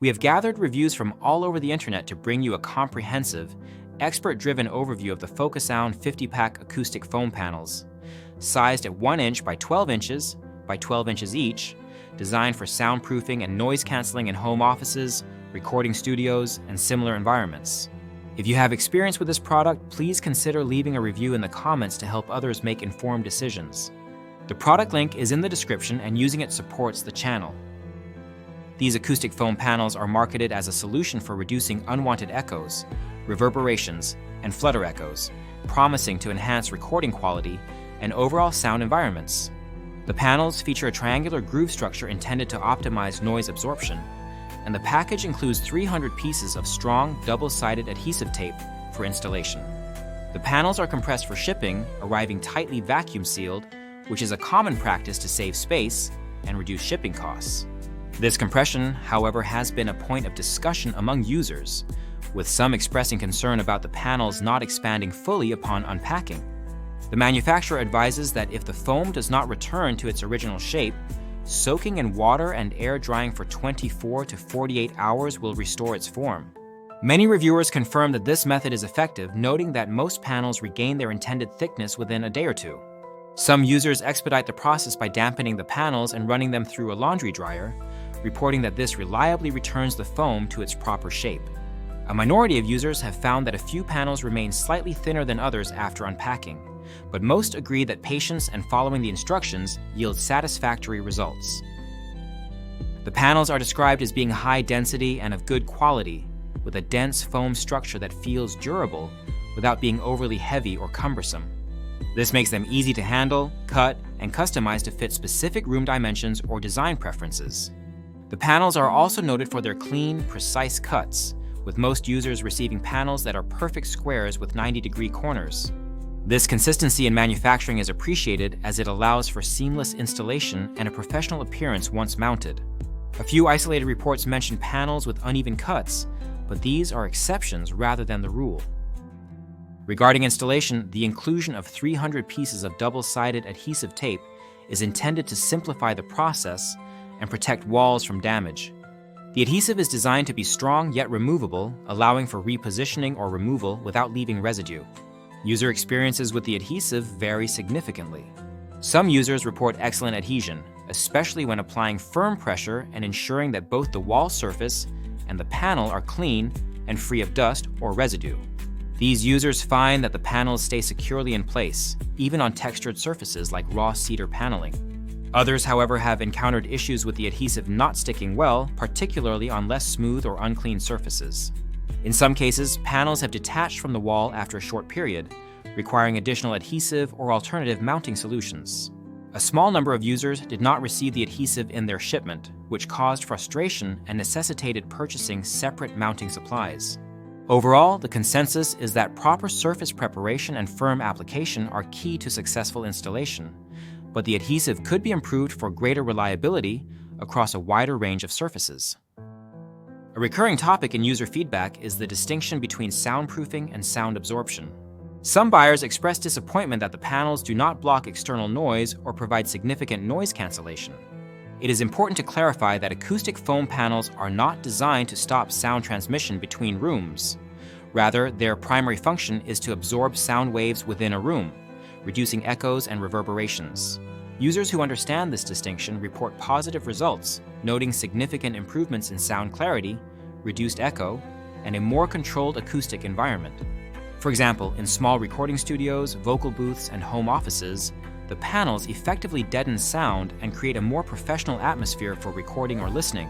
We have gathered reviews from all over the internet to bring you a comprehensive, expert-driven overview of the Focusound 50-pack acoustic foam panels, sized at 1 inch by 12 inches by 12 inches each, designed for soundproofing and noise canceling in home offices, recording studios, and similar environments. If you have experience with this product, please consider leaving a review in the comments to help others make informed decisions. The product link is in the description, and using it supports the channel. These acoustic foam panels are marketed as a solution for reducing unwanted echoes, reverberations, and flutter echoes, promising to enhance recording quality and overall sound environments. The panels feature a triangular groove structure intended to optimize noise absorption, and the package includes 300 pieces of strong, double-sided adhesive tape for installation. The panels are compressed for shipping, arriving tightly vacuum-sealed, which is a common practice to save space and reduce shipping costs. This compression, however, has been a point of discussion among users, with some expressing concern about the panels not expanding fully upon unpacking. The manufacturer advises that if the foam does not return to its original shape, soaking in water and air drying for 24 to 48 hours will restore its form. Many reviewers confirm that this method is effective, noting that most panels regain their intended thickness within a day or two. Some users expedite the process by dampening the panels and running them through a laundry dryer, reporting that this reliably returns the foam to its proper shape. A minority of users have found that a few panels remain slightly thinner than others after unpacking, but most agree that patience and following the instructions yield satisfactory results. The panels are described as being high density and of good quality, with a dense foam structure that feels durable without being overly heavy or cumbersome. This makes them easy to handle, cut, and customize to fit specific room dimensions or design preferences. The panels are also noted for their clean, precise cuts, with most users receiving panels that are perfect squares with 90-degree corners. This consistency in manufacturing is appreciated as it allows for seamless installation and a professional appearance once mounted. A few isolated reports mention panels with uneven cuts, but these are exceptions rather than the rule. Regarding installation, the inclusion of 300 pieces of double-sided adhesive tape is intended to simplify the process and protect walls from damage. The adhesive is designed to be strong yet removable, allowing for repositioning or removal without leaving residue. User experiences with the adhesive vary significantly. Some users report excellent adhesion, especially when applying firm pressure and ensuring that both the wall surface and the panel are clean and free of dust or residue. These users find that the panels stay securely in place, even on textured surfaces like raw cedar paneling. Others, however, have encountered issues with the adhesive not sticking well, particularly on less smooth or unclean surfaces. In some cases, panels have detached from the wall after a short period, requiring additional adhesive or alternative mounting solutions. A small number of users did not receive the adhesive in their shipment, which caused frustration and necessitated purchasing separate mounting supplies. Overall, the consensus is that proper surface preparation and firm application are key to successful installation, but the adhesive could be improved for greater reliability across a wider range of surfaces. A recurring topic in user feedback is the distinction between soundproofing and sound absorption. Some buyers express disappointment that the panels do not block external noise or provide significant noise cancellation. It is important to clarify that acoustic foam panels are not designed to stop sound transmission between rooms. Rather, their primary function is to absorb sound waves within a room, reducing echoes and reverberations. Users who understand this distinction report positive results, noting significant improvements in sound clarity, reduced echo, and a more controlled acoustic environment. For example, in small recording studios, vocal booths, and home offices, the panels effectively deaden sound and create a more professional atmosphere for recording or listening.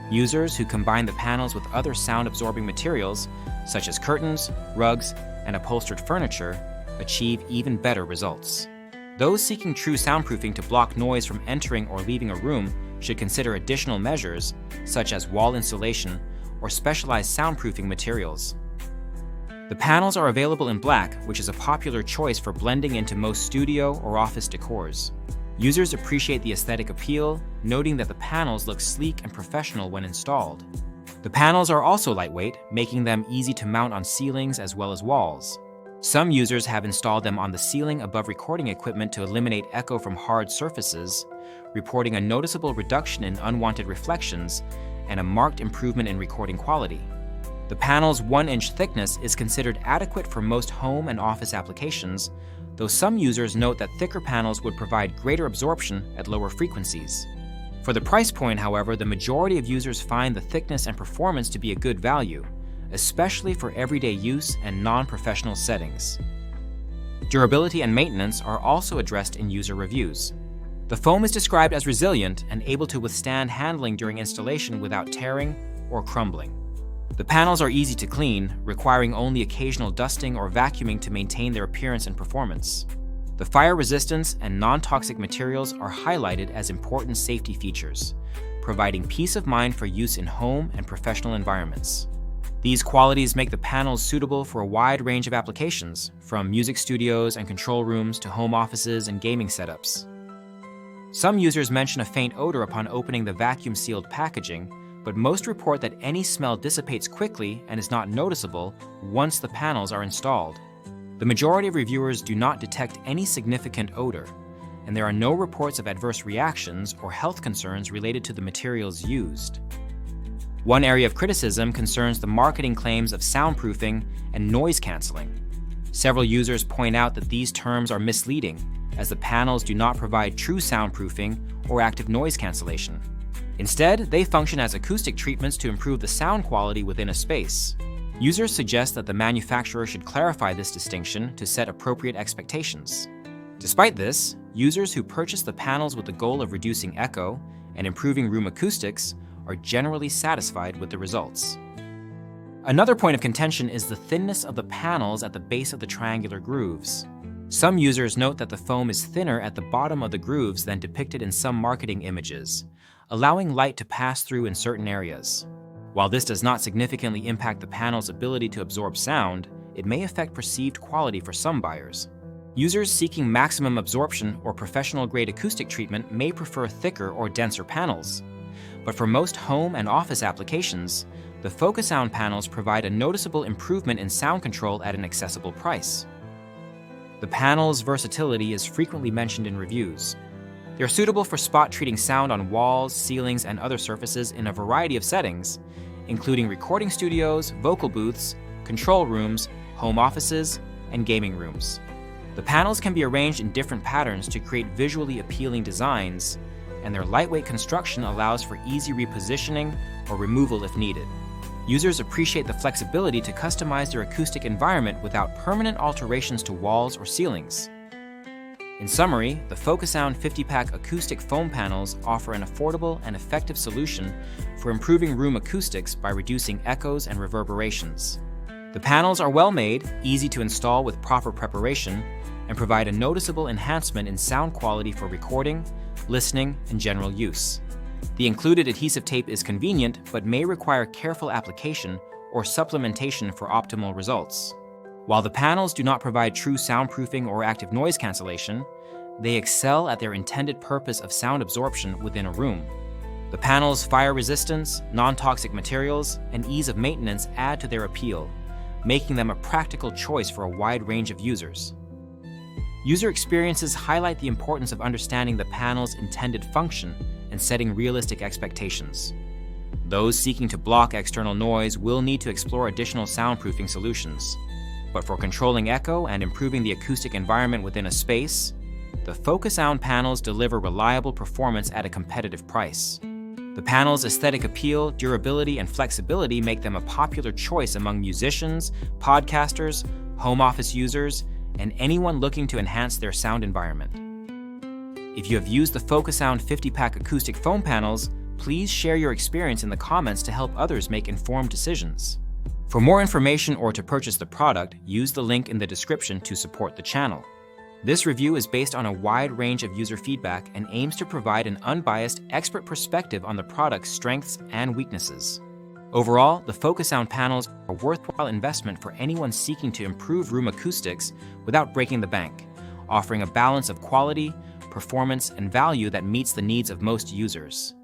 Users who combine the panels with other sound-absorbing materials, such as curtains, rugs, and upholstered furniture, achieve even better results. Those seeking true soundproofing to block noise from entering or leaving a room should consider additional measures, such as wall insulation or specialized soundproofing materials. The panels are available in black, which is a popular choice for blending into most studio or office decors. Users appreciate the aesthetic appeal, noting that the panels look sleek and professional when installed. The panels are also lightweight, making them easy to mount on ceilings as well as walls. Some users have installed them on the ceiling above recording equipment to eliminate echo from hard surfaces, reporting a noticeable reduction in unwanted reflections and a marked improvement in recording quality. The panel's 1-inch thickness is considered adequate for most home and office applications, though some users note that thicker panels would provide greater absorption at lower frequencies. For the price point, however, the majority of users find the thickness and performance to be a good value, especially for everyday use and non-professional settings. Durability and maintenance are also addressed in user reviews. The foam is described as resilient and able to withstand handling during installation without tearing or crumbling. The panels are easy to clean, requiring only occasional dusting or vacuuming to maintain their appearance and performance. The fire resistance and non-toxic materials are highlighted as important safety features, providing peace of mind for use in home and professional environments. These qualities make the panels suitable for a wide range of applications, from music studios and control rooms to home offices and gaming setups. Some users mention a faint odor upon opening the vacuum-sealed packaging, but most report that any smell dissipates quickly and is not noticeable once the panels are installed. The majority of reviewers do not detect any significant odor, and there are no reports of adverse reactions or health concerns related to the materials used. One area of criticism concerns the marketing claims of soundproofing and noise canceling. Several users point out that these terms are misleading, as the panels do not provide true soundproofing or active noise cancellation. Instead, they function as acoustic treatments to improve the sound quality within a space. Users suggest that the manufacturer should clarify this distinction to set appropriate expectations. Despite this, users who purchase the panels with the goal of reducing echo and improving room acoustics are generally satisfied with the results. Another point of contention is the thinness of the panels at the base of the triangular grooves. Some users note that the foam is thinner at the bottom of the grooves than depicted in some marketing images, allowing light to pass through in certain areas. While this does not significantly impact the panel's ability to absorb sound, it may affect perceived quality for some buyers. Users seeking maximum absorption or professional-grade acoustic treatment may prefer thicker or denser panels. But for most home and office applications, the Focusound panels provide a noticeable improvement in sound control at an accessible price. The panel's versatility is frequently mentioned in reviews. They are suitable for spot-treating sound on walls, ceilings, and other surfaces in a variety of settings, including recording studios, vocal booths, control rooms, home offices, and gaming rooms. The panels can be arranged in different patterns to create visually appealing designs, and their lightweight construction allows for easy repositioning or removal if needed. Users appreciate the flexibility to customize their acoustic environment without permanent alterations to walls or ceilings. In summary, the Focusound 50-pack acoustic foam panels offer an affordable and effective solution for improving room acoustics by reducing echoes and reverberations. The panels are well made, easy to install with proper preparation, and provide a noticeable enhancement in sound quality for recording, listening, and general use. The included adhesive tape is convenient, but may require careful application or supplementation for optimal results. While the panels do not provide true soundproofing or active noise cancellation, they excel at their intended purpose of sound absorption within a room. The panels' fire resistance, non-toxic materials, and ease of maintenance add to their appeal, making them a practical choice for a wide range of users. User experiences highlight the importance of understanding the panel's intended function and setting realistic expectations. Those seeking to block external noise will need to explore additional soundproofing solutions. But for controlling echo and improving the acoustic environment within a space, the Focusound panels deliver reliable performance at a competitive price. The panel's aesthetic appeal, durability, and flexibility make them a popular choice among musicians, podcasters, home office users, and anyone looking to enhance their sound environment. If you have used the Focusound 50-pack acoustic foam panels, please share your experience in the comments to help others make informed decisions. For more information or to purchase the product, use the link in the description to support the channel. This review is based on a wide range of user feedback and aims to provide an unbiased, expert perspective on the product's strengths and weaknesses. Overall, the Focusound panels are a worthwhile investment for anyone seeking to improve room acoustics without breaking the bank, offering a balance of quality, performance, and value that meets the needs of most users.